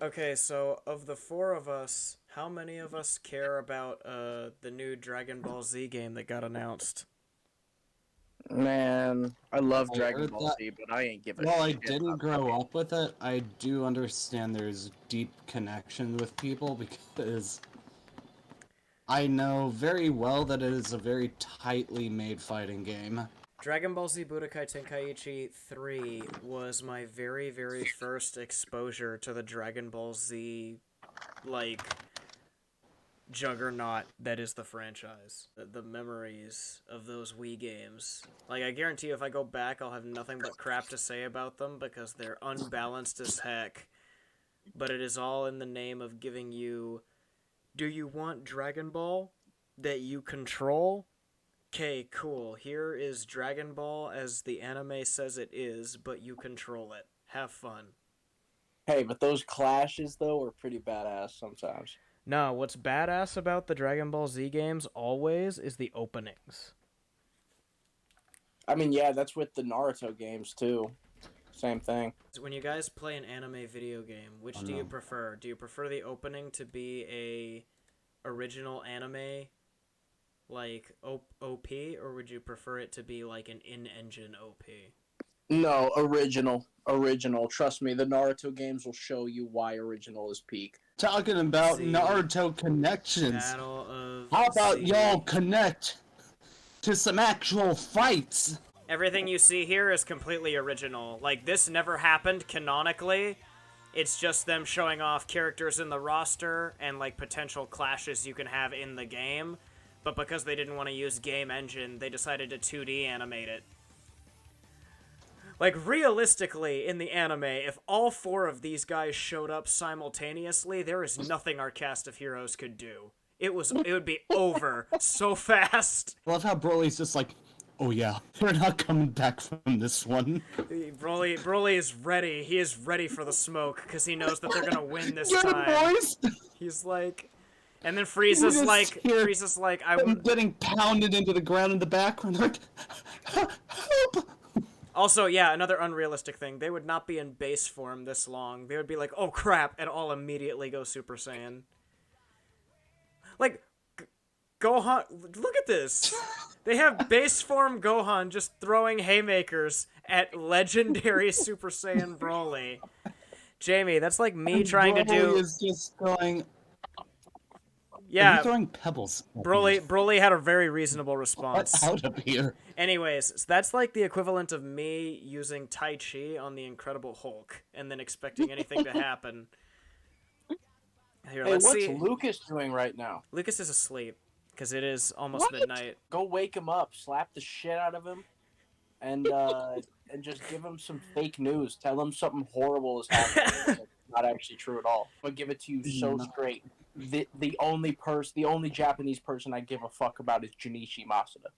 Okay, so of the four of us, how many of us care about the new Dragon Ball Z game that got announced? Man, I love I Dragon heard Ball that. Z, but I ain't give a While I shit didn't about that grow game. up with it, I do understand there's deep connection with people because I know very well that it is a very tightly made fighting game. Dragon Ball Z Budokai Tenkaichi 3 was my very, very first exposure to the Dragon Ball Z, like, juggernaut that is the franchise. The memories of those Wii games. Like, I guarantee you if I go back, I'll have nothing but crap to say about them because they're unbalanced as heck. But it is all in the name of giving you... Do you want Dragon Ball that you control? Okay, cool. Here is Dragon Ball as the anime says it is, but you control it. Have fun. Hey, but those clashes though are pretty badass sometimes. No, what's badass about the Dragon Ball Z games always is the openings. I mean, yeah, that's with the Naruto games too. Same thing. When you guys play an anime video game, which do you prefer? Do you prefer the opening to be a original anime like OP, or would you prefer it to be like an in-engine OP? No, original. Trust me, the Naruto games will show you why original is peak. Talking about Z. Naruto connections. Battle of How about Z. y'all connect to some actual fights? Everything you see here is completely original. Like, this never happened canonically. It's just them showing off characters in the roster and, like, potential clashes you can have in the game. But because they didn't want to use game engine, they decided to 2D animate it. Like, realistically, in the anime, if all four of these guys showed up simultaneously, there is nothing our cast of heroes could do. It would be over so fast. I love how Broly's just like, oh yeah, we're not coming back from this one. Broly is ready. He is ready for the smoke because he knows that they're gonna win this Get him, time. boys! He's like, and then Frieza's like, I'm getting pounded into the ground in the background. Like, help! Also, yeah, another unrealistic thing. They would not be in base form this long. They would be like, oh crap, and all immediately go Super Saiyan. Like, Gohan, look at this. They have base form Gohan just throwing haymakers at legendary Super Saiyan Broly. Jamie, that's like me trying to do... Broly is just going... Yeah, throwing pebbles. Broly had a very reasonable response. Get out of here. Anyways, so that's like the equivalent of me using Tai Chi on the Incredible Hulk and then expecting anything to happen. Here, Hey, let's what's see. Lucas doing right now? Lucas is asleep because it is almost midnight. Go wake him up, slap the shit out of him, and just give him some fake news. Tell him something horrible is happening. That's not actually true at all. I'll give it to you so straight. The only Japanese person I give a fuck about is Junichi Masuda.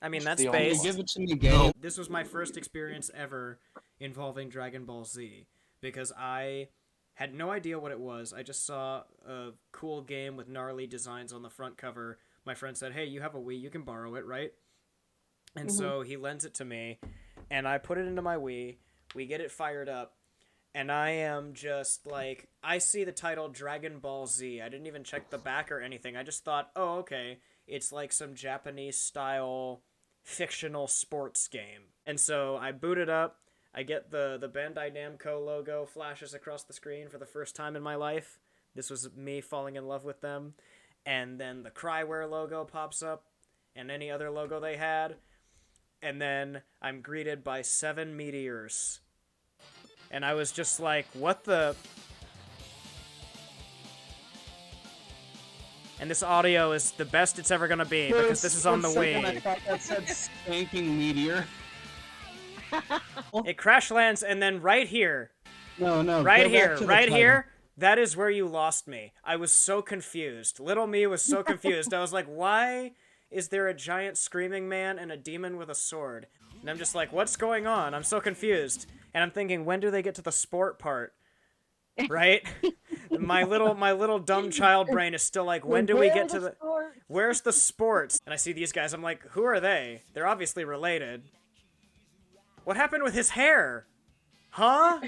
I mean, that's the only based. Give it to me, game. This was my first experience ever involving Dragon Ball Z because I had no idea what it was. I just saw a cool game with gnarly designs on the front cover. My friend said, hey, you have a Wii, you can borrow it, right? And so he lends it to me, and I put it into my Wii. We get it fired up, and I am just like, I see the title Dragon Ball Z. I didn't even check the back or anything. I just thought, oh, okay, it's like some Japanese-style fictional sports game. And so I boot it up. I get the Bandai Namco logo flashes across the screen for the first time in my life. This was me falling in love with them. And then the Cryware logo pops up, and any other logo they had. And then I'm greeted by 7 meteors. And I was just like, what the... And this audio is the best it's ever gonna be, because this is on the Wii. I thought that said spanking meteor. It crash lands, and then right here, No, right go back to the title. here, that is where you lost me. I was so confused. Little me was so confused. I was like, why is there a giant screaming man and a demon with a sword? And I'm just like, what's going on? I'm so confused. And I'm thinking, when do they get to the sport part? Right? My little dumb child brain is still like, when do we get to the... Where's the sports? And I see these guys, I'm like, who are they? They're obviously related. What happened with his hair? Huh?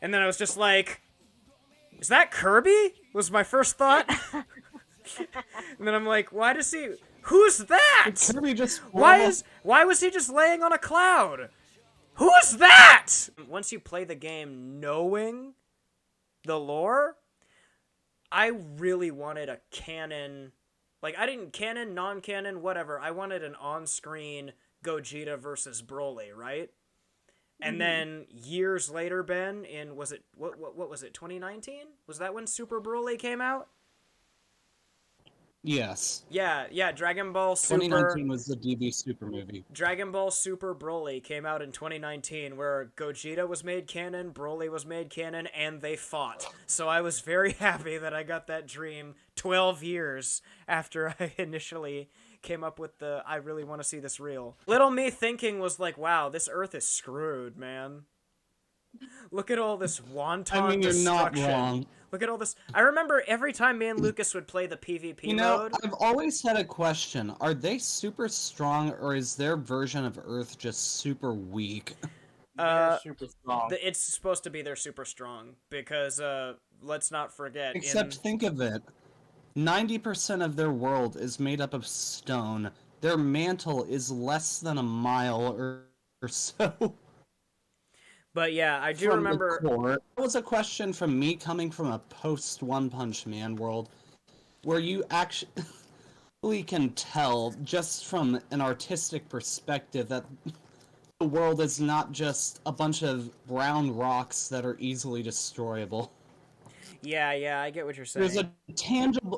And then I was just like, is that Kirby? Was my first thought. And then I'm like, why does he... Who's that? Did Kirby just Why was he just laying on a cloud? Who's that? Once you play the game knowing the lore, I really wanted a canon... Like, I didn't... Canon, non-canon, whatever. I wanted an on-screen Gogeta versus Broly, right? And then years later, Ben, in... Was it... What was it? 2019? Was that when Super Broly came out? Yes. Yeah, Dragon Ball Super... 2019 was the DB Super movie. Dragon Ball Super Broly came out in 2019, where Gogeta was made canon, Broly was made canon, and they fought. So I was very happy that I got that dream 12 years after I initially came up with the, I really want to see this real. Little me thinking was like, wow, this Earth is screwed, man. Look at all this wanton destruction. You're not wrong. Look at all this. I remember every time me and Lucas would play the PvP mode. I've always had a question. Are they super strong, or is their version of Earth just super weak? They're super strong. It's supposed to be they're super strong, because, let's not forget... Except think of it. 90% of their world is made up of stone. Their mantle is less than a mile or so. But yeah, I do remember... That was a question from me coming from a post-One Punch Man world, where you actually can tell, just from an artistic perspective, that the world is not just a bunch of brown rocks that are easily destroyable. Yeah, I get what you're saying.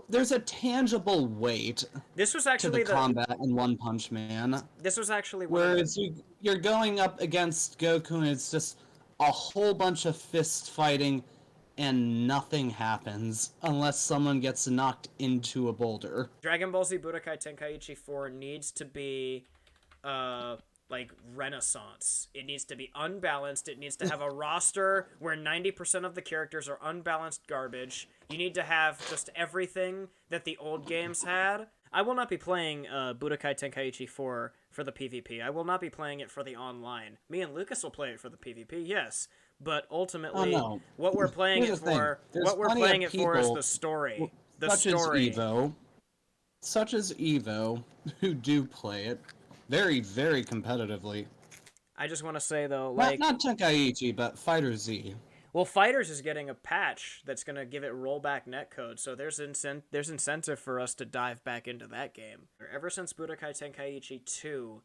There's a tangible weight this was actually to the combat in One Punch Man. This was actually whereas you're going up against Goku and it's just a whole bunch of fist fighting and nothing happens unless someone gets knocked into a boulder. Dragon Ball Z Budokai Tenkaichi 4 needs to be like Renaissance. It needs to be unbalanced. It needs to have a roster where 90% of the characters are unbalanced garbage. You need to have just everything that the old games had. I will not be playing Budokai Tenkaichi 4 for the PvP. I will not be playing it for the online. Me and Lucas will play it for the PvP, yes. But ultimately, what we're playing it for, is the story. Such as Evo, who do play it very, very competitively. I just want to say, though, not Tenkaichi, but Fighter Z. Well, Fighters is getting a patch that's going to give it rollback netcode, so there's incentive for us to dive back into that game. Ever since Budokai Tenkaichi 2,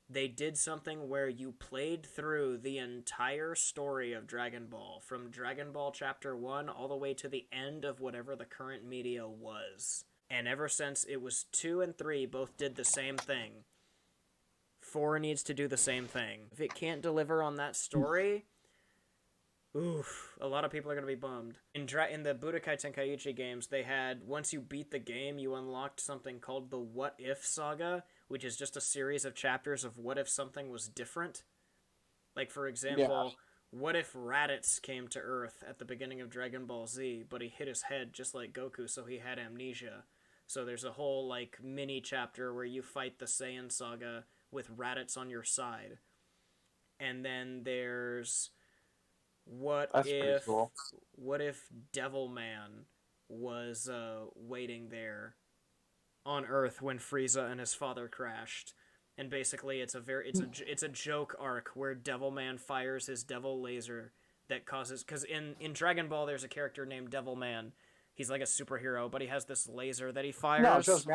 they did something where you played through the entire story of Dragon Ball, from Dragon Ball Chapter 1 all the way to the end of whatever the current media was. And ever since it was 2 and 3 both did the same thing. 4 needs to do the same thing. If it can't deliver on that story, oof, a lot of people are going to be bummed. In the Budokai Tenkaichi games, they had, once you beat the game, you unlocked something called the What If Saga, which is just a series of chapters of what if something was different. Like, for example, what if Raditz came to Earth at the beginning of Dragon Ball Z, but he hit his head just like Goku, so he had amnesia. So there's a whole, like, mini chapter where you fight the Saiyan Saga with Raditz on your side. And then there's what if Devilman was waiting there on Earth when Freeza and his father crashed. And basically it's a joke arc where Devilman fires his devil laser that causes, cuz in Dragon Ball there's a character named Devilman. He's like a superhero, but he has this laser that he fires. No, trust me,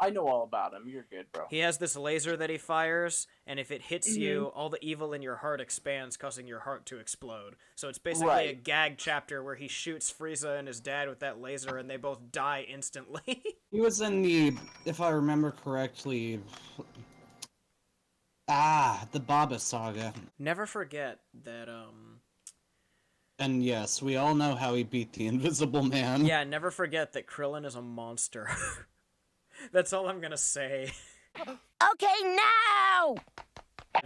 I know all about him. You're good, bro. He has this laser that he fires, and if it hits you, all the evil in your heart expands, causing your heart to explode. So it's basically a gag chapter where he shoots Frieza and his dad with that laser, and they both die instantly. He was in the, if I remember correctly, the Baba Saga. Never forget that, And yes, we all know how he beat the Invisible Man. Yeah, never forget that Krillin is a monster. That's all I'm gonna say. Okay, now!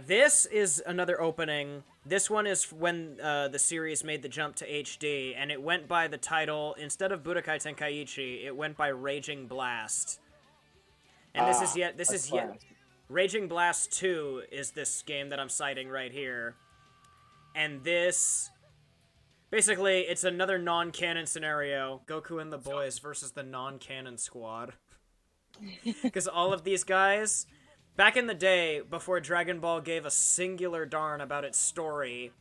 This is another opening. This one is when the series made the jump to HD, and it went by the title, instead of Budokai Tenkaichi, it went by Raging Blast. And this is yet Raging Blast 2 is this game that I'm citing right here. And this... Basically, it's another non-canon scenario. Goku and the boys versus the non-canon squad. Because all of these guys, back in the day, before Dragon Ball gave a singular darn about its story,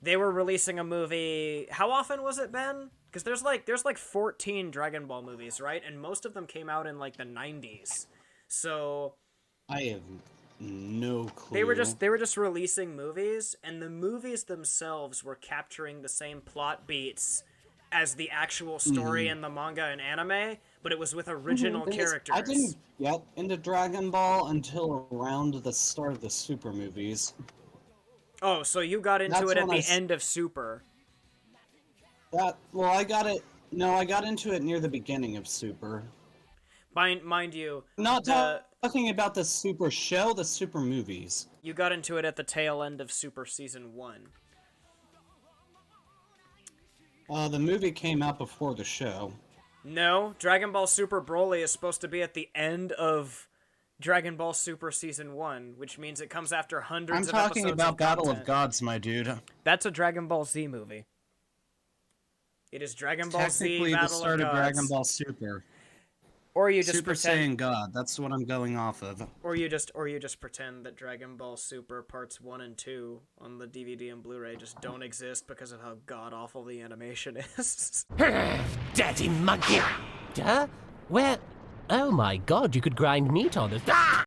they were releasing a movie. How often was it, Ben? Because there's like 14 Dragon Ball movies, right? And most of them came out in like the 90s. So I have no clue. they were just releasing movies, and the movies themselves were capturing the same plot beats as the actual story in the manga and anime, but it was with original characters. I didn't get into Dragon Ball until around the start of the Super movies. Oh, so you got into it at the end of Super. I got into it near the beginning of Super. Mind you, Not talking about the Super show, the Super movies. You got into it at the tail end of Super Season 1. The movie came out before the show. No, Dragon Ball Super Broly is supposed to be at the end of Dragon Ball Super Season 1, which means it comes after hundreds of episodes. I'm talking about Battle content. of Gods, my dude. That's a Dragon Ball Z movie. It is Dragon Ball Z Battle of Gods. Technically the start of Dragon Ball Super. Or you just Super pretend, Saiyan God, that's what I'm going off of. Or you just pretend that Dragon Ball Super Parts 1 and 2 on the DVD and Blu-ray just don't exist because of how god-awful the animation is. Dirty monkey! Duh? Where? Oh my god, you could grind meat on this. Ah!